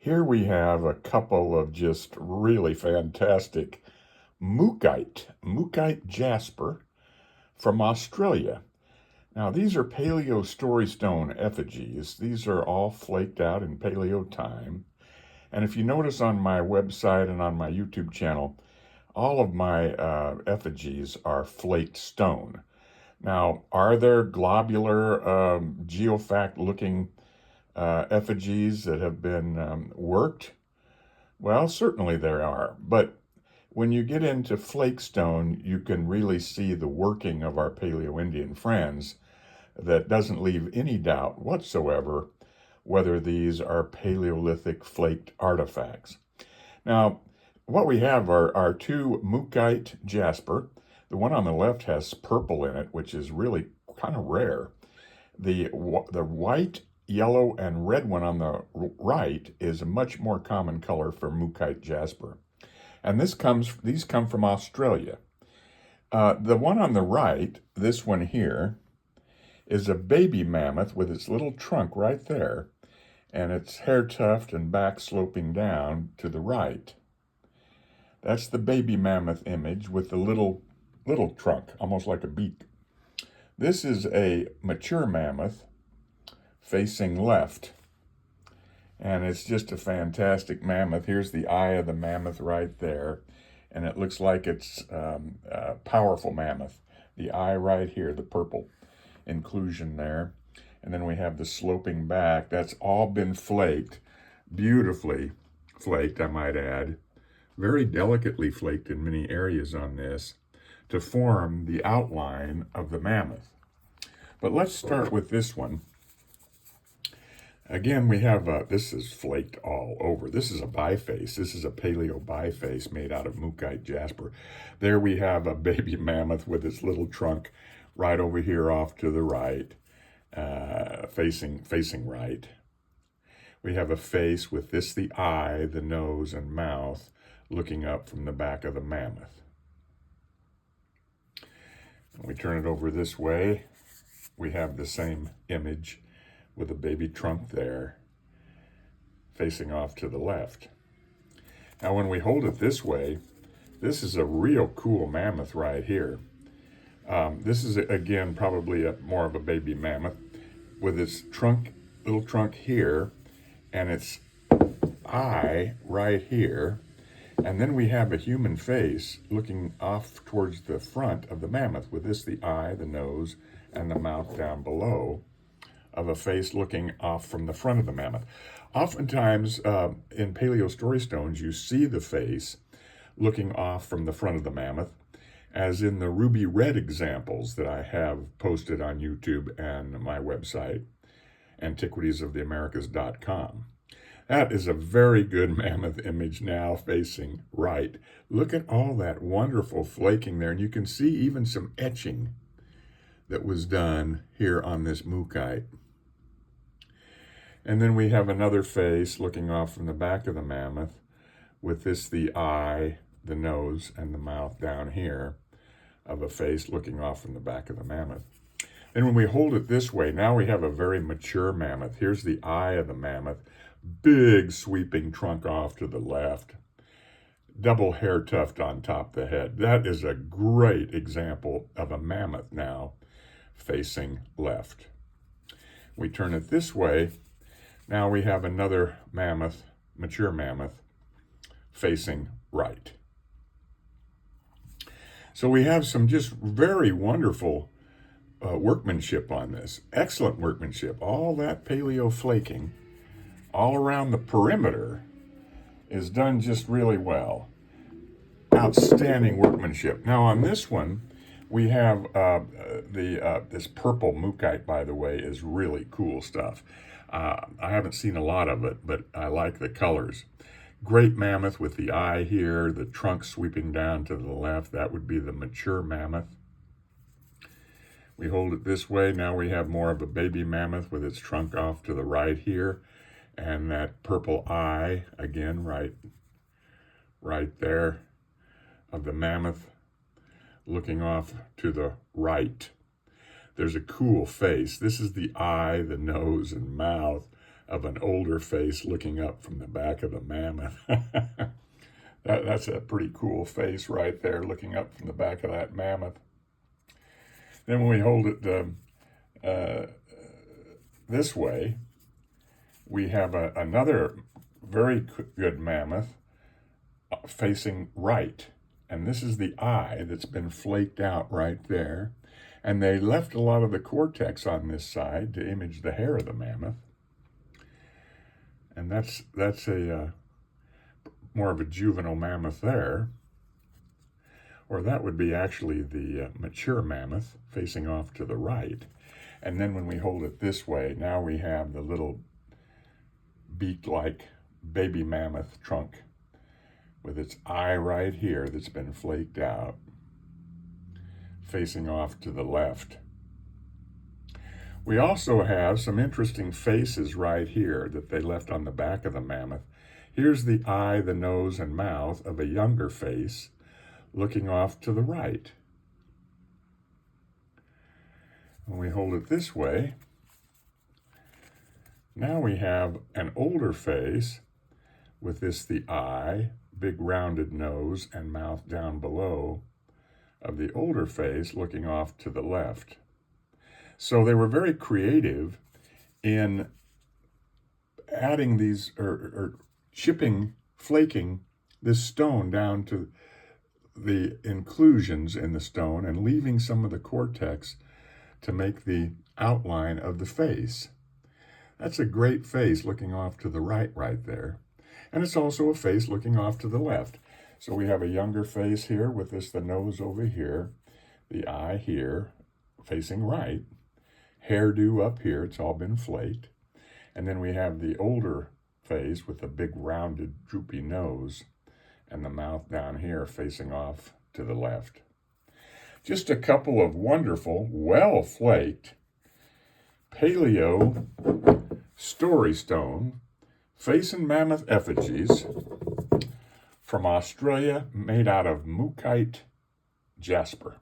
Here we have a couple of just really fantastic Mookaite Jasper from Australia. Now, these are Paleo Story Stone effigies. These are all flaked out in Paleo time. And if you notice on my website and on my YouTube channel, all of my effigies are flaked stone. Now, are there globular, geofact-looking effigies that have been worked? Well, certainly there are. But when you get into flake stone, you can really see the working of our Paleo-Indian friends that doesn't leave any doubt whatsoever whether these are Paleolithic flaked artifacts. Now, what we have are two Mookaite Jasper. The one on the left has purple in it, which is really kind of rare. The white, yellow, and red one on the right is a much more common color for Mookaite Jasper. And these come from Australia. The one on the right, this one here, is a baby mammoth with its little trunk right there, and its hair tuft and back sloping down to the right. That's the baby mammoth image with the little trunk, almost like a beak. This is a mature mammoth facing left, and it's just a fantastic mammoth. Here's the eye of the mammoth right there, and it looks like it's a powerful mammoth. The eye right here, the purple inclusion there. And then we have the sloping back. That's all been flaked, beautifully flaked, I might add, very delicately flaked in many areas on this to form the outline of the mammoth. But let's start with this one. Again, we have, this is flaked all over. This is a biface. This is a paleo biface made out of Mookaite Jasper. There we have a baby mammoth with its little trunk right over here off to the right, facing right. We have a face with this, the eye, the nose, and mouth looking up from the back of the mammoth. When we turn it over this way, we have the same image with a baby trunk there, facing off to the left. Now, when we hold it this way, this is a real cool mammoth right here. This is, again, probably more of a baby mammoth with its little trunk here, and its eye right here. And then we have a human face looking off towards the front of the mammoth with this, the eye, the nose, and the mouth down below of a face looking off from the front of the mammoth. Oftentimes, in Paleo story stones, you see the face looking off from the front of the mammoth, as in the ruby red examples that I have posted on YouTube and my website, antiquitiesoftheamericas.com. That is a very good mammoth image now facing right. Look at all that wonderful flaking there, and you can see even some etching that was done here on this Mookaite. And then we have another face looking off from the back of the mammoth with this, the eye, the nose, and the mouth down here of a face looking off from the back of the mammoth. And when we hold it this way, now we have a very mature mammoth. Here's the eye of the mammoth, big sweeping trunk off to the left, double hair tuft on top of the head. That is a great example of a mammoth now facing left. We turn it this way. Now we have another mammoth, mature mammoth, facing right. So we have some just very wonderful workmanship on this. Excellent workmanship. All that paleo flaking all around the perimeter is done just really well. Outstanding workmanship. Now on this one, we have this purple Mookaite, by the way, is really cool stuff. I haven't seen a lot of it, but I like the colors. Great mammoth with the eye here, the trunk sweeping down to the left. That would be the mature mammoth. We hold it this way. Now we have more of a baby mammoth with its trunk off to the right here. And that purple eye, again, right there of the mammoth looking off to the right. There's a cool face. This is the eye, the nose, and mouth of an older face looking up from the back of the mammoth. That's a pretty cool face right there, looking up from the back of that mammoth. Then when we hold it this way, we have another very good mammoth facing right. And this is the eye that's been flaked out right there. And they left a lot of the cortex on this side to image the hair of the mammoth. And that's a more of a juvenile mammoth there. Or that would be actually the mature mammoth facing off to the right. And then when we hold it this way, now we have the little beak-like baby mammoth trunk with its eye right here that's been flaked out, facing off to the left. We also have some interesting faces right here that they left on the back of the mammoth. Here's the eye, the nose, and mouth of a younger face looking off to the right. When we hold it this way, now we have an older face with the eye, big rounded nose, and mouth down below of the older face looking off to the left. So they were very creative in adding these, or flaking this stone down to the inclusions in the stone and leaving some of the cortex to make the outline of the face. That's a great face looking off to the right there. And it's also a face looking off to the left. So we have a younger face here with the nose over here, the eye here facing right, hairdo up here, it's all been flaked. And then we have the older face with the big rounded droopy nose and the mouth down here facing off to the left. Just a couple of wonderful, well-flaked Paleo story stone face and mammoth effigies from Australia, made out of Mookaite Jasper.